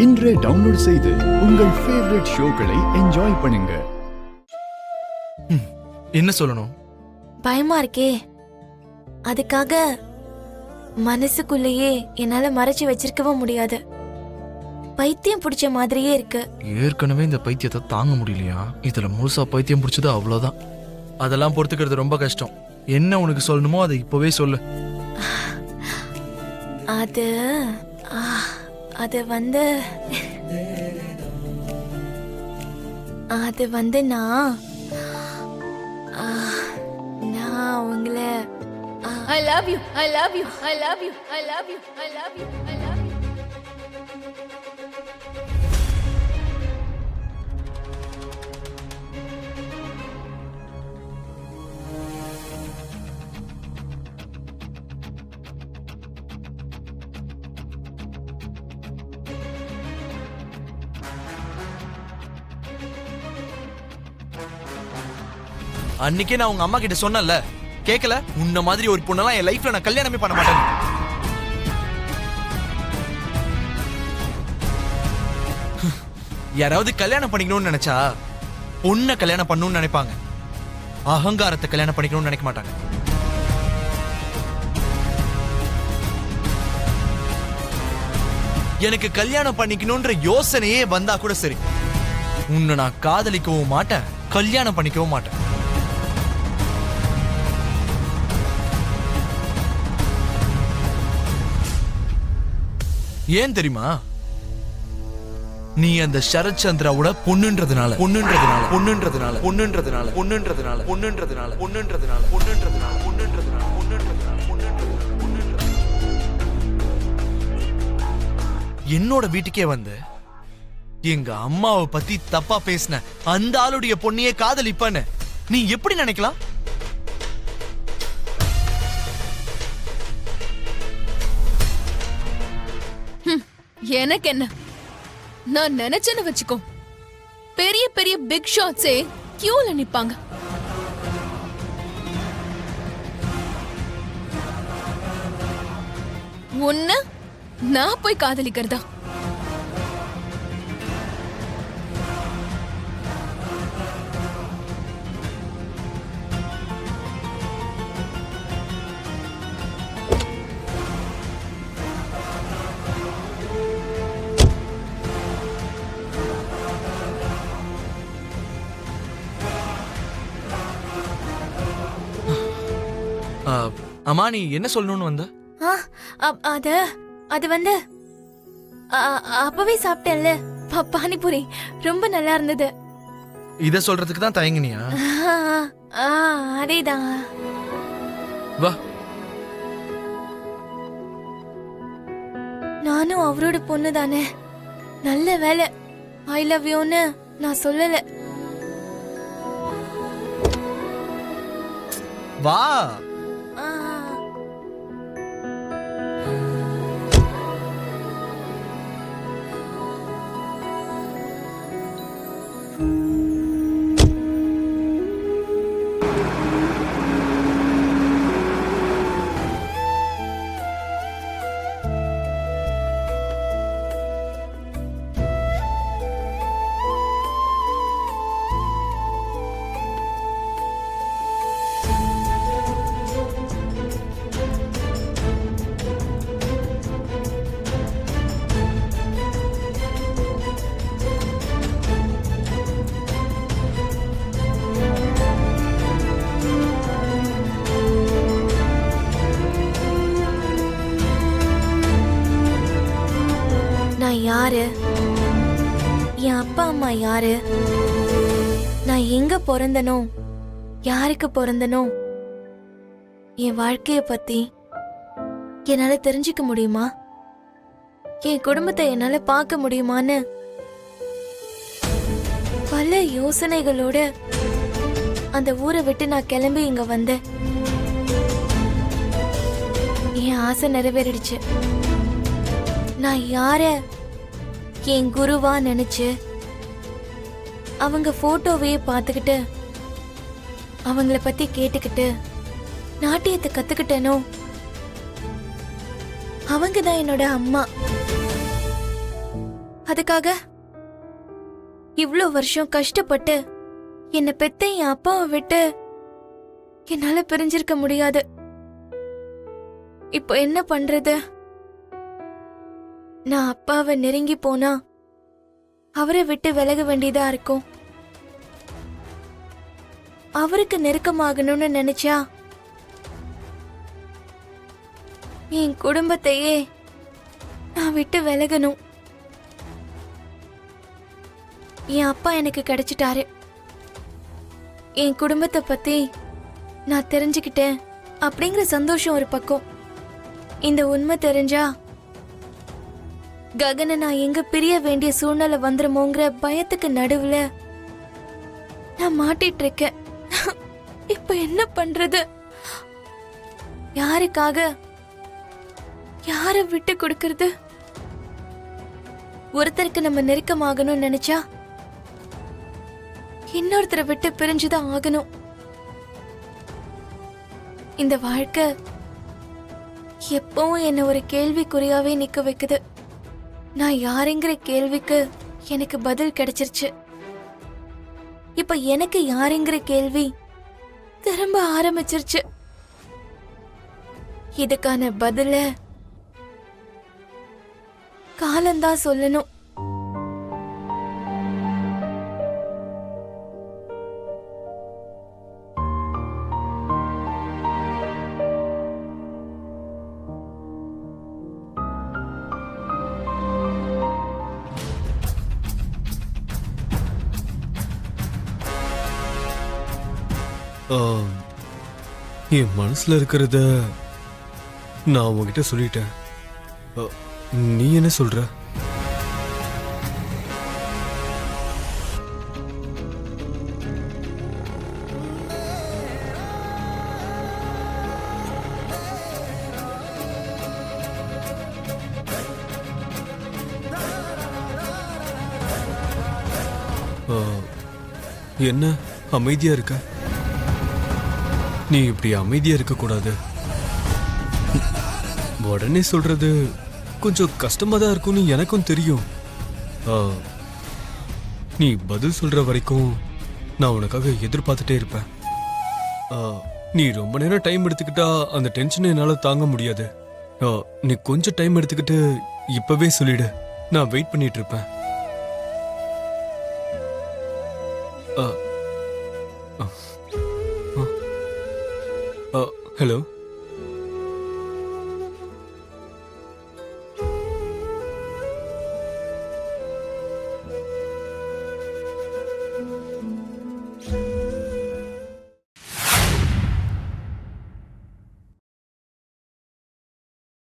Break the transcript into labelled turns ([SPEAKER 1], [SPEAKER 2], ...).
[SPEAKER 1] இன்றே டவுன்லோட் செய்து உங்கள் ஃபேவரட் ஷோக்களை என்ஜாய் பண்ணுங்க.
[SPEAKER 2] என்ன சொல்லணும்?
[SPEAKER 3] பயமா இருக்கே, அதுக்காக மனசுக்குள்ளேயே என்னால மறைச்சு வச்சிருக்கவும் முடியாது. பைத்தியம் பிடிச்ச மாதிரியே இருக்கு.
[SPEAKER 2] ஏற்கனவே இந்த பைத்தியத்தை தாங்க முடியலையா, இதுல முழுசா பைத்தியம் பிடிச்சது அவ்வளவுதான். அதெல்லாம் பொறுத்துக்கிறது ரொம்ப கஷ்டம். என்ன உனக்கு சொல்லணுமோ அதை இப்பவே சொல்லு.
[SPEAKER 3] அது அது வந்து அது வந்து நான் உங்களை
[SPEAKER 4] I love you, I love you, I love you, I love you, I love you, I love you.
[SPEAKER 2] அன்னைக்கே நான் உங்க அம்மா கிட்ட சொன்னேன்ல, கேட்கல? உன்ன மாதிரி ஒரு பொண்ணெல்லாம் என் லைஃப்ல நான் கல்யாணமே பண்ண மாட்டேன். யாராவது கல்யாணம் பண்ணிக்கணும்னு நினைச்சா பொண்ணை கல்யாணம் பண்ணணும்னு நினைப்பாங்க, அகங்காரத்தை கல்யாணம் பண்ணிக்கணும்னு நினைக்க மாட்டாங்க. எனக்கு கல்யாணம் பண்ணிக்கணும்ன்ற யோசனையே வந்தா கூட சரி, உன்னை நான் காதலிக்கவும் மாட்டேன், கல்யாணம் பண்ணிக்கவும் மாட்டேன். ஏன் தெரியுமா? நீ அந்த சரத் சந்திராவோட பொண்ணுன்றதுனால பொண்ணுன்றதுனால பொண்ணுன்றதுனால பொண்ணுன்றதுனால பொண்ணுன்றதுனால பொண்ணுன்றதுனால பொண்ணுன்றதுனால பொண்ணுன்றதுனால பொண்ணுன்றதுனால பொண்ணுன்றதுனால பொண்ணுன்றதுனால என்னோட வீட்டுக்கே வந்து எங்க அம்மாவை பத்தி தப்பா பேசின அந்த ஆளுடைய பொண்ணையே காதலிப்பான்னு நீ எப்படி நினைக்கலாம்?
[SPEAKER 4] எனக்கு என்ன, நான் நினைச்சேன்னு வச்சுக்கோ, பெரிய பெரிய பிக் ஷாட்ஸே கியூல நிப்பாங்க. உன்ன நான் போய் காதலிக்கிறதா?
[SPEAKER 2] அம்மா, நீ என்ன சொல்லணும்னு வந்த?
[SPEAKER 3] அது அது வந்து அப்பவே சாப்பிட்டேன்ல பானிபூரி, ரொம்ப நல்லா இருந்தது.
[SPEAKER 2] இத சொல்றதுக்கு தான் தயங்கினியா?
[SPEAKER 3] அதேதான்.
[SPEAKER 2] வா.
[SPEAKER 3] நானும் அவரோட பொண்ணு தானே, நல்ல வேலை ஐ லவ் யூன்னு நான் சொல்லல.
[SPEAKER 2] வா.
[SPEAKER 3] நான் யாரு, என் அப்பா அம்மா யாரு, நான் எங்க பிறந்தனோ, யாருக்கு பிறந்தனோ, என் வாழ்க்கைய பத்தி என்னால தெரிஞ்சுக்க முடியுமா? என் குடும்பத்தை என்னால பார்க்க முடியுமான்னு பல யோசனைகளோட அந்த ஊரை விட்டு நான் கிளம்பி இங்க வந்தேன். என் ஆசை நிறைவேறிடுச்சு. நான் யார என் குருவா நினைச்சு அவங்க போட்டோவையே பார்த்துக்கிட்டு அவங்கள பத்தி கேட்டுக்கிட்டு நாட்டியத்தை கத்துக்கிட்டேனோ, அவங்க தான் என்னோட அம்மா. அதுக்காக இவ்ளோ வருஷம் கஷ்டப்பட்டு என்ன பெத்த என் அப்பாவை விட்டு என்னால பிரிஞ்சிருக்க முடியாது. இப்போ என்ன பண்றது? நான் அப்பாவை நெருங்கி போனா அவரை விட்டு விலக வேண்டியதா இருக்கும். அவருக்கு நெருக்கமாகணும்னு நினைச்சா என் குடும்பத்தையே நான் விட்டு விலகணும். என் அப்பா எனக்கு கிடைச்சிட்டாரு. என் குடும்பத்தை பத்தி நான் தெரிஞ்சுக்கிட்டேன் அப்படிங்கிற சந்தோஷம் ஒரு பக்கம். இந்த உண்மை தெரிஞ்சா ககனை நான் எங்க பிரிய வேண்டிய சூழ்நிலை வந்துருமோங்கிற பயத்துக்கு நடுவுல நான் மாட்டிட்டு இருக்கேன். இப்ப என்ன பண்றது? யாருக்காக யார விட்டு கொடுக்கறது? ஒருத்தருக்கு நம்ம நெருக்கமாகணும்னு நினைச்சா இன்னொருத்தரை விட்டு பிரிஞ்சுதான் ஆகணும். இந்த வாழ்க்கை எப்பவும் என்ன ஒரு கேள்விக்குறியாவே நிக்க வைக்குது. நான் யாருங்கிற கேள்விக்கு எனக்கு பதில் கிடைச்சிருச்சு. இப்ப எனக்கு யாருங்கிற கேள்வி திரும்ப ஆரம்பிச்சிருச்சு. இதுக்கான பதில காலம்தான் சொல்லணும்.
[SPEAKER 1] என் மனசுல இருக்கிறத நான் உங்ககிட்ட சொல்லிட்டேன். நீ என்ன சொல்ற? என்ன அமைதியா இருக்க? நீ இப்படி அமைதியா இருக்க கூடாது. உடனே சொல்றது கொஞ்சம் கஷ்டமா தான் இருக்கும்னு எனக்கும் தெரியும். நீ பதில் சொல்ற வரைக்கும் நான் உனக்காக எதிர்பார்த்துட்டே இருப்பேன். நீ ரொம்ப நேரம் டைம் எடுத்துக்கிட்டா அந்த டென்ஷனை என்னால தாங்க முடியாது. நீ கொஞ்சம் டைம் எடுத்துக்கிட்டு இப்பவே சொல்லிடு, நான் வெயிட் பண்ணிட்டு இருப்பேன். ஹலோ.